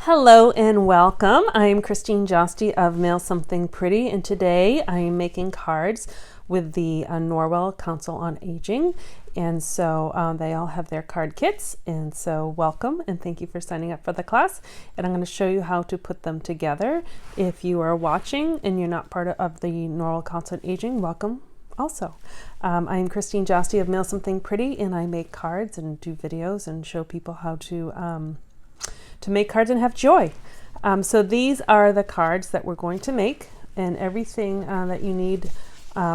Hello and welcome. I'm Christine Josty of Mail Something Pretty, and today I am making cards with the Norwell Council on Aging. And so they all have their card kits, and so welcome and thank you for signing up for the class. And I'm going to show you how to put them together. If you are watching and you're not part of the Norwell Council on Aging, welcome also. I am Christine Josty of Mail Something Pretty, and I make cards and do videos and show people how to make cards and have joy. So these are the cards that we're going to make, and everything that you need,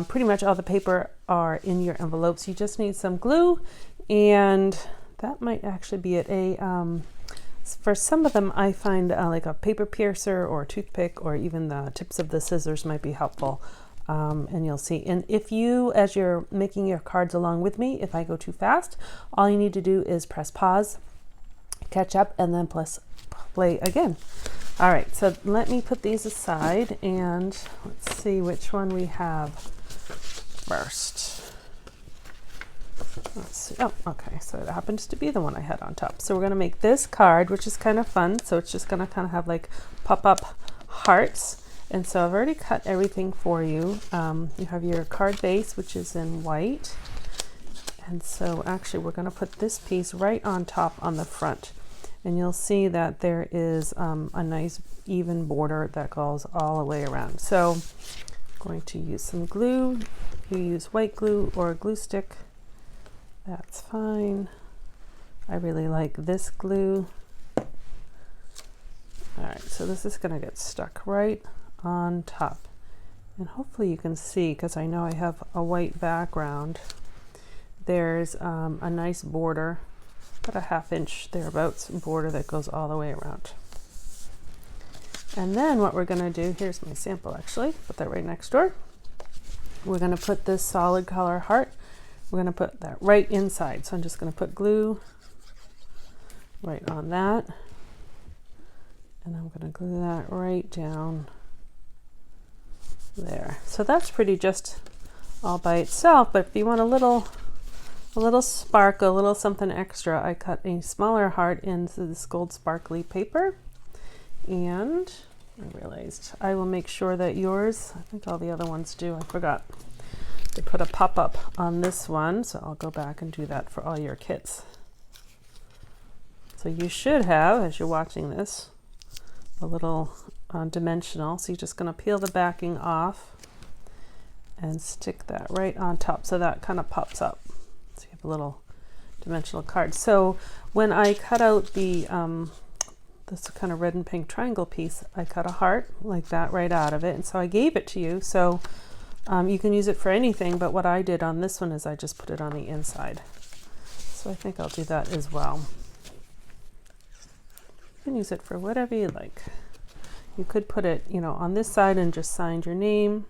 pretty much all the paper are in your envelopes. You just need some glue, and that might actually be it. For some of them I find like a paper piercer or a toothpick, or even the tips of the scissors might be helpful. And you'll see. And if you, as you're making your cards along with me, if I go too fast, all you need to do is press pause, catch up, and then play again. All right, so let me put these aside and let's see which one we have first. Let's see. Oh, okay, so it happens to be the one I had on top. So we're going to make this card, which is kind of fun. So it's just going to kind of have like pop-up hearts. And so I've already cut everything for you. You have your card base, which is in white. And so actually we're going to put this piece right on top on the front. And you'll see that there is a nice even border that goes all the way around. So I'm going to use some glue. You use white glue or a glue stick, that's fine. I really like this glue. All right, so this is going to get stuck right on top. And hopefully you can see, because I know I have a white background, there's a nice border, about a 1/2 inch thereabouts border that goes all the way around. And then what we're going to do, here's my sample actually, put that right next door. We're going to put this solid color heart, we're going to put that right inside. So I'm just going to put glue right on that, and I'm going to glue that right down there. So that's pretty just all by itself, but if you want a little spark, a little something extra, I cut a smaller heart into this gold sparkly paper. And I realized I will make sure that yours, I think all the other ones do, I forgot to put a pop-up on this one, so I'll go back and do that for all your kits. So you should have, as you're watching this, a little dimensional. So you're just going to peel the backing off and stick that right on top, so that kind of pops up. So you have a little dimensional card. So when I cut out the this kind of red and pink triangle piece, I cut a heart like that right out of it, and so I gave it to you. So you can use it for anything, but what I did on this one is I just put it on the inside. So I think I'll do that as well. You can use it for whatever you like. You could put it, you know, on this side and just sign your name.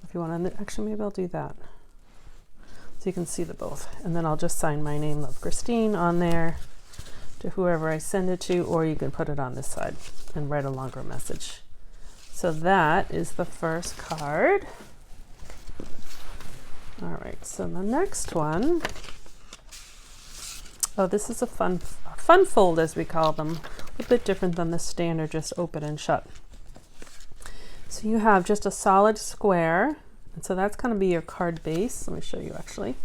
If you want to, actually maybe I'll do that, so you can see the both. And then I'll just sign my name, Love Christine, on there to whoever I send it to, or you can put it on this side and write a longer message. So that is the first card. All right, so the next one, oh, this is a fun fold, as we call them, a bit different than the standard just open and shut. So you have just a solid square, and so that's going to be your card base. Let me show you actually.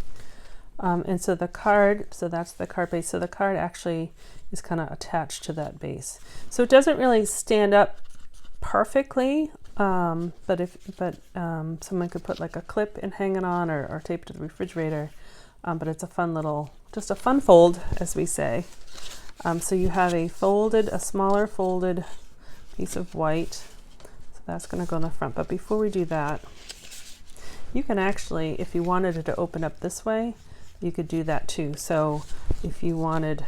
And so the card, so that's the card base. So the card actually is kind of attached to that base. So it doesn't really stand up perfectly, but someone could put like a clip and hang it on, or tape it to the refrigerator. But it's a fun little, just a fun fold, as we say. So you have a smaller folded piece of white. So that's going to go in the front. But before we do that, you can actually, if you wanted it to open up this way, you could do that too. So if you wanted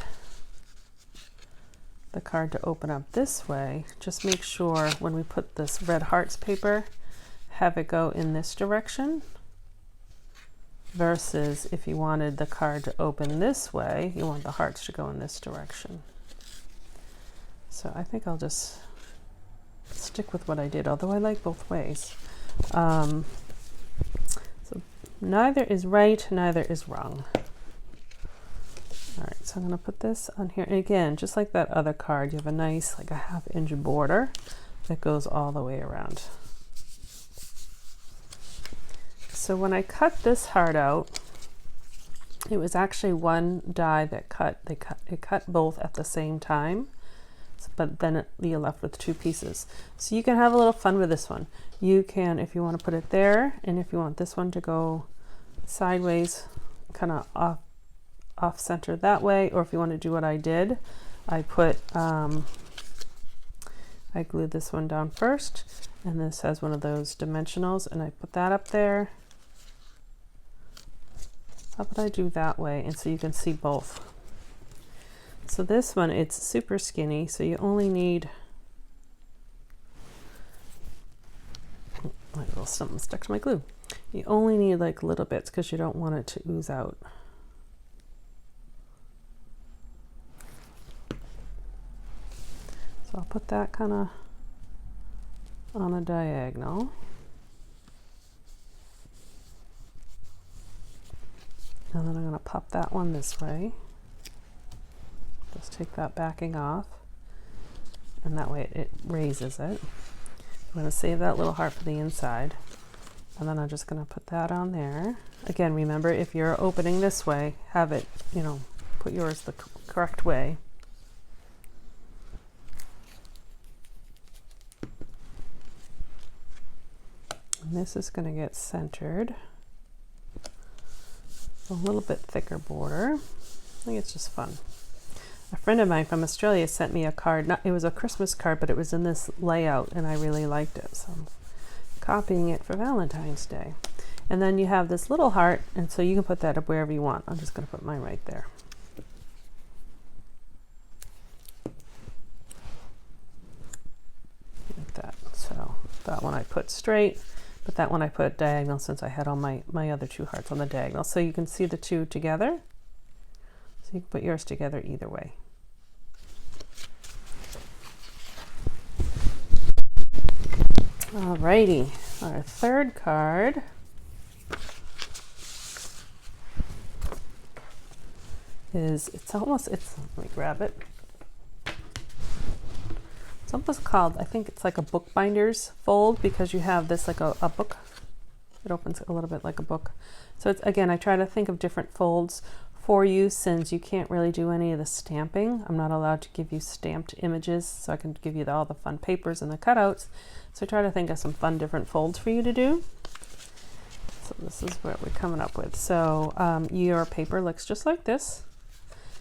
the card to open up this way, just make sure when we put this red hearts paper, have it go in this direction, versus if you wanted the card to open this way, you want the hearts to go in this direction. So I think I'll just stick with what I did, although I like both ways. So neither is right, neither is wrong. All right, So I'm going to put this on here. And again, just like that other card, you have a nice, like a 1/2 inch border that goes all the way around. So when I cut this heart out, it was actually one die that it cut both at the same time, but then you're left with 2 pieces. So you can have a little fun with this one. You can, if you want to put it there, and if you want this one to go sideways, kind of off center that way, or if you want to do what I did, I put I glued this one down first, and this has one of those dimensionals, and I put that up there. How about I do that way, and so you can see both. So this one, it's super skinny, so you only need, my little something stuck to my glue. You only need like little bits because you don't want it to ooze out. So I'll put that kind of on a diagonal. And then I'm going to pop that one this way. Just take that backing off, and that way it raises it. I'm going to save that little heart for the inside, and then I'm just going to put that on there. Again, remember, if you're opening this way, have it, you know, put yours the correct way. And this is going to get centered. A little bit thicker border. I think it's just fun. A friend of mine from Australia sent me a card. It was a Christmas card, but it was in this layout, and I really liked it. So I'm copying it for Valentine's Day. And then you have this little heart, and so you can put that up wherever you want. I'm just going to put mine right there. Like that. So that one I put straight. But that one I put diagonal since I had all my other 2 hearts on the diagonal. So you can see the 2 together. So you can put yours together either way. Alrighty, our third card is, let me grab it. It's almost called, I think it's like a bookbinder's fold, because you have this like a book. It opens a little bit like a book. So it's, again, I try to think of different folds for you, since you can't really do any of the stamping. I'm not allowed to give you stamped images, so I can give you all the fun papers and the cutouts. So I try to think of some fun different folds for you to do. So this is what we're coming up with. So your paper looks just like this,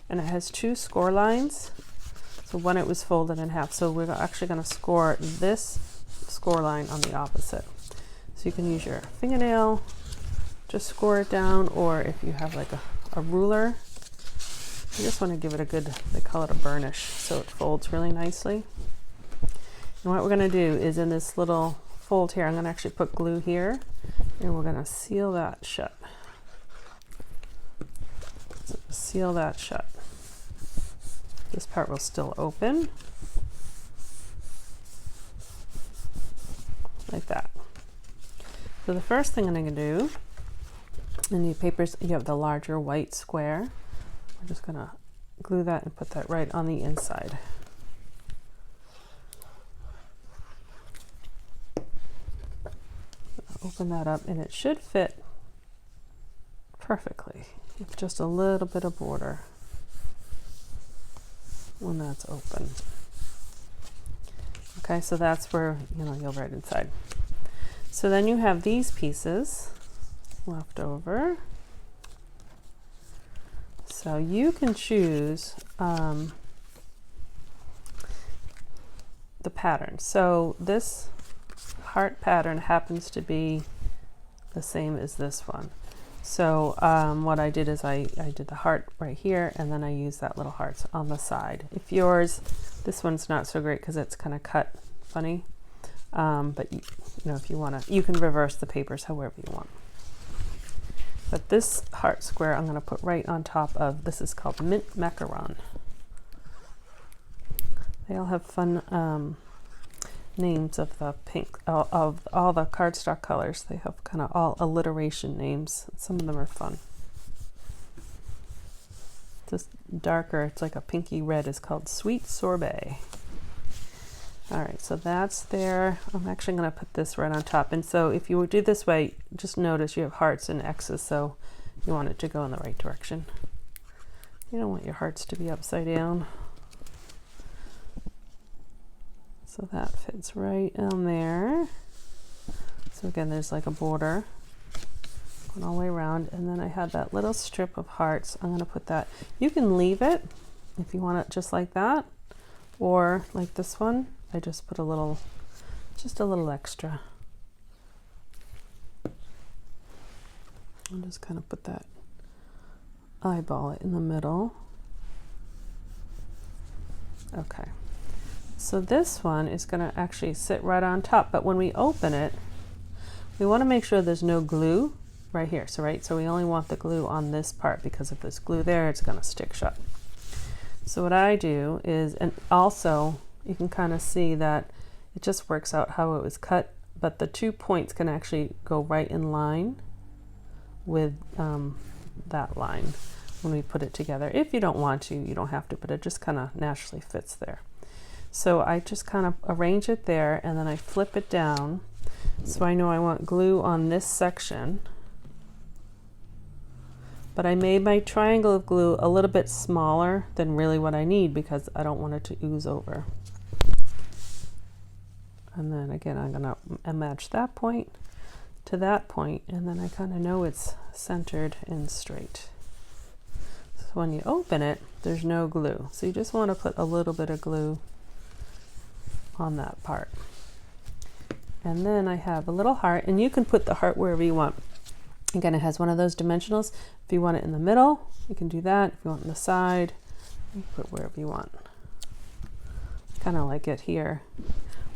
and it has 2 score lines. So one, it was folded in half. So we're actually going to score this score line on the opposite. So you can use your fingernail, just score it down, or if you have like a ruler, you just want to give it a good, they call it a burnish, so it folds really nicely. And what we're going to do is, in this little fold here, I'm going to actually put glue here, and we're going to seal that shut. So seal that shut. This part will still open, like that. So the first thing I'm going to do, in the papers, you have the larger white square. I'm just going to glue that and put that right on the inside. Open that up, and it should fit perfectly, with just a little bit of border when that's open. Okay, so that's where, you know, you'll write inside. So then you have these pieces left over. So you can choose the pattern. So this heart pattern happens to be the same as this one. So what I did is I did the heart right here, and then I used that little heart on the side. If yours, this one's not so great because it's kind of cut funny, but you know, if you want to, you can reverse the papers however you want. But this heart square I'm going to put right on top of, this is called mint macaron. They all have fun names of the pink, of all the cardstock colors. They have kind of all alliteration names. Some of them are fun. This darker, it's like a pinky red, is called Sweet Sorbet. All right, so that's there. I'm actually going to put this right on top. And so if you do this way, just notice you have hearts and X's, so you want it to go in the right direction. You don't want your hearts to be upside down. So that fits right on there. So again, there's like a border going all the way around. And then I had that little strip of hearts. I'm going to put that. You can leave it if you want it just like that, or like this one. I just put a little, just a little extra. I'll just kind of put that, eyeball it in the middle. Okay. So this one is going to actually sit right on top, but when we open it, we want to make sure there's no glue right here. So we only want the glue on this part, because if there's glue there, it's going to stick shut. So what I do is, and also you can kind of see that it just works out how it was cut, but the 2 points can actually go right in line with that line when we put it together. If you don't want to, you don't have to, but it just kind of naturally fits there. So I just kind of arrange it there, and then I flip it down. So I know I want glue on this section, but I made my triangle of glue a little bit smaller than really what I need, because I don't want it to ooze over. And then again, I'm going to match that point to that point, and then I kind of know it's centered and straight. So when you open it, there's no glue. So you just want to put a little bit of glue on that part. And then I have a little heart, and you can put the heart wherever you want. Again, it has one of those dimensionals. If you want it in the middle, you can do that. If you want it on the side, you can put wherever you want. Kind of like it here,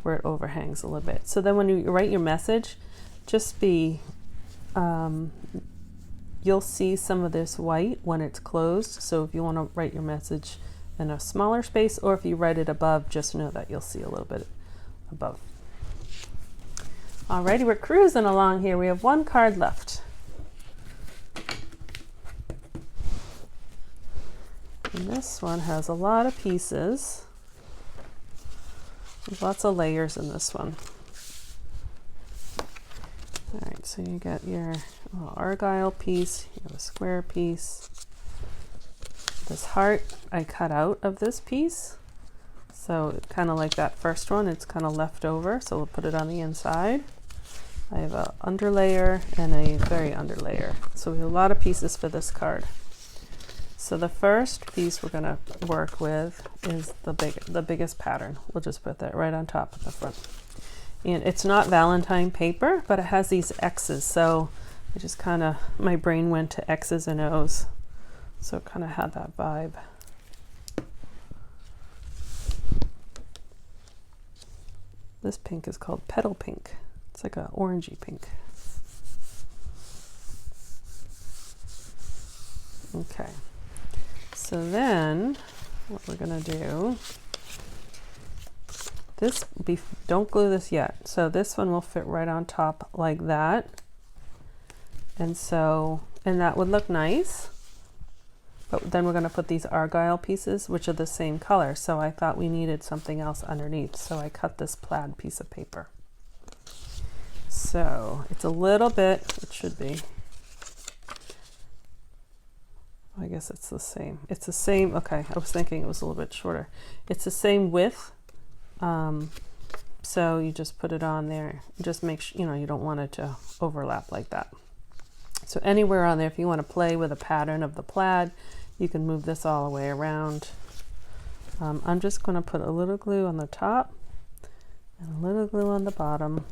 where it overhangs a little bit. So then when you write your message, just be, you'll see some of this white when it's closed. So if you want to write your message in a smaller space, or if you write it above, just know that you'll see a little bit above. Alrighty, we're cruising along here. We have one card left. And this one has a lot of pieces. There's lots of layers in this one. All right, so you got your little argyle piece, you have a square piece. This heart I cut out of this piece. So kind of like that first one, it's kind of left over, so we'll put it on the inside. I have an underlayer and a very underlayer. So we have a lot of pieces for this card. So the first piece we're going to work with is the biggest pattern. We'll just put that right on top of the front. And it's not Valentine paper, but it has these X's. So I just kind of, my brain went to X's and O's. So it kind of had that vibe. This pink is called Petal Pink. It's like an orangey pink. Okay. So then what we're going to do, don't glue this yet. So this one will fit right on top like that. And that would look nice. But then we're going to put these argyle pieces, which are the same color. So I thought we needed something else underneath. So I cut this plaid piece of paper. So it's a little bit, it should be. I guess it's the same. It's the same, okay, I was thinking it was a little bit shorter. It's the same width. So you just put it on there. Just make sure, you don't want it to overlap like that. So anywhere on there, if you want to play with a pattern of the plaid, you can move this all the way around. I'm just going to put a little glue on the top and a little glue on the bottom,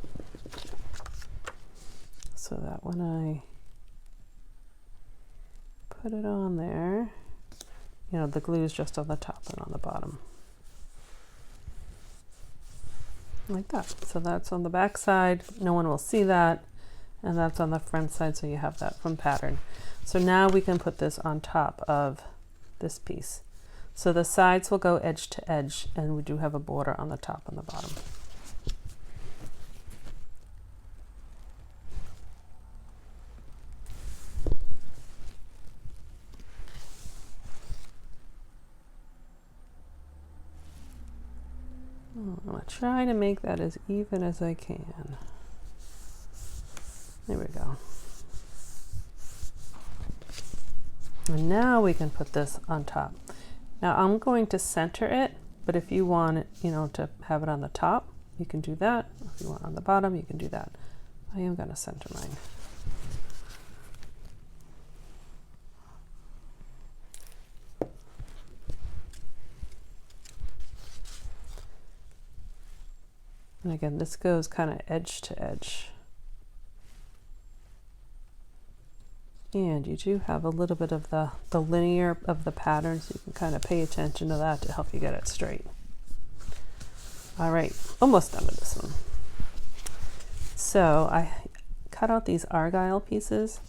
so that when I put it on there, the glue is just on the top and on the bottom. Like that. So that's on the back side. No one will see that. And that's on the front side, so you have that from pattern. So now we can put this on top of this piece. So the sides will go edge to edge, and we do have a border on the top and the bottom. I'm going to try to make that as even as I can. There we go. And now we can put this on top. Now I'm going to center it, but if you want it, you know, to have it on the top, you can do that. If you want on the bottom, you can do that. I am going to center mine. And again, this goes kind of edge to edge. And you do have a little bit of the linear of the pattern, so you can kind of pay attention to that to help you get it straight. All right, almost done with this one. So I cut out these argyle pieces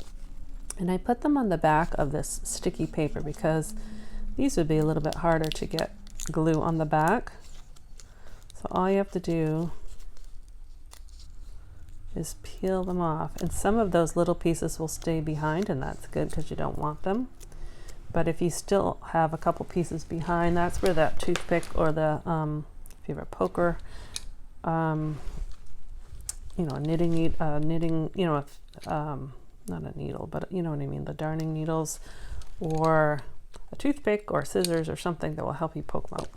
and I put them on the back of this sticky paper because these would be a little bit harder to get glue on the back. So all you have to do is peel them off, and some of those little pieces will stay behind, and that's good because you don't want them. But if you still have a couple pieces behind, that's where that toothpick or the if you have a poker, you know, a knitting, you know, not a needle, but you know what I mean, the darning needles, or a toothpick or scissors or something that will help you poke them out.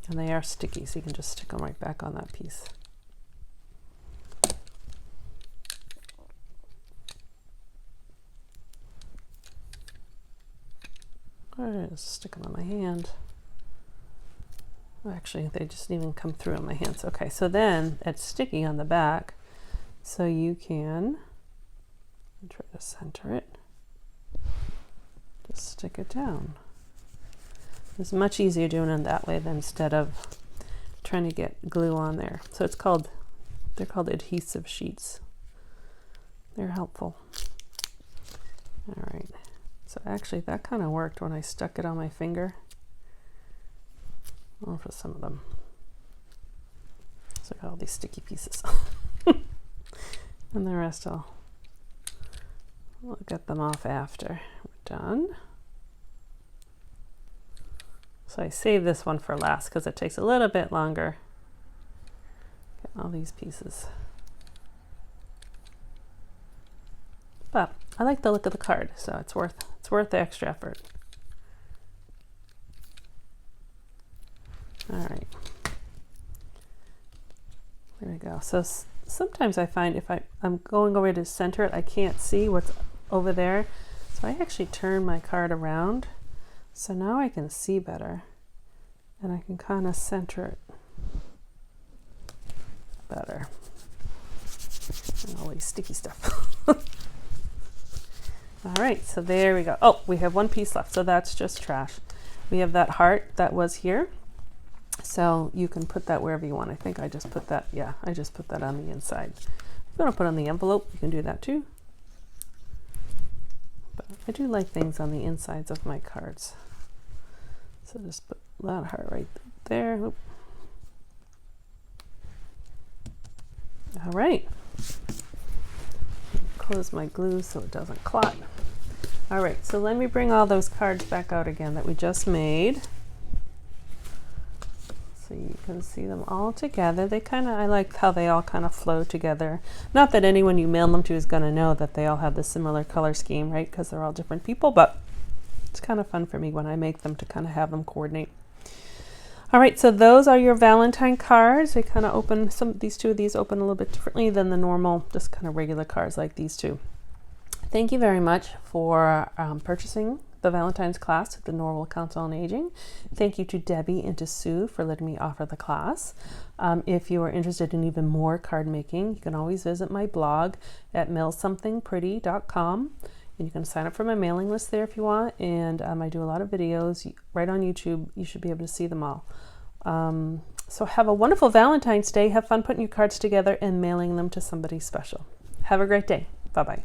And they are sticky, so you can just stick them right back on that piece. Or just stick them on my hand. Actually, they just didn't even come through on my hands. Okay, so then it's sticky on the back, so you can try to center it. Just stick it down. It's much easier doing it that way than instead of trying to get glue on there. So it's called, they're called adhesive sheets. They're helpful. All right. So actually that kind of worked when I stuck it on my finger. Well, for some of them. So I got all these sticky pieces. And the rest we'll get them off after we're done. So I saved this one for last because it takes a little bit longer. Get all these pieces. But I like the look of the card, so it's worth the extra effort. All right. There we go. So sometimes I find if I'm going over to center it, I can't see what's over there. So I actually turn my card around. So now I can see better and I can kind of center it better. And all these sticky stuff. All right, so there we go. Oh, we have one piece left, so that's just trash. We have that heart that was here. So you can put that wherever you want. I think I just put that, yeah, I just put that on the inside. If you want to put on the envelope, you can do that too. But I do like things on the insides of my cards. So just put that heart right there. Oop. All right. Close my glue so it doesn't clot. All right, so let me bring all those cards back out again that we just made. So you can see them all together. They kind of, I like how they all kind of flow together. Not that anyone you mail them to is going to know that they all have the similar color scheme, right? Because they're all different people, but it's kind of fun for me when I make them to kind of have them coordinate. All right, so those are your Valentine cards. They kind of open, these two of these open a little bit differently than the normal, just kind of regular cards like these two. Thank you very much for purchasing the Valentine's class at the Norwell Council on Aging. Thank you to Debbie and to Sue for letting me offer the class. If you are interested in even more card making, you can always visit my blog at mailsomethingpretty.com. And you can sign up for my mailing list there if you want. And I do a lot of videos right on YouTube. You should be able to see them all. So have a wonderful Valentine's Day. Have fun putting your cards together and mailing them to somebody special. Have a great day. Bye-bye.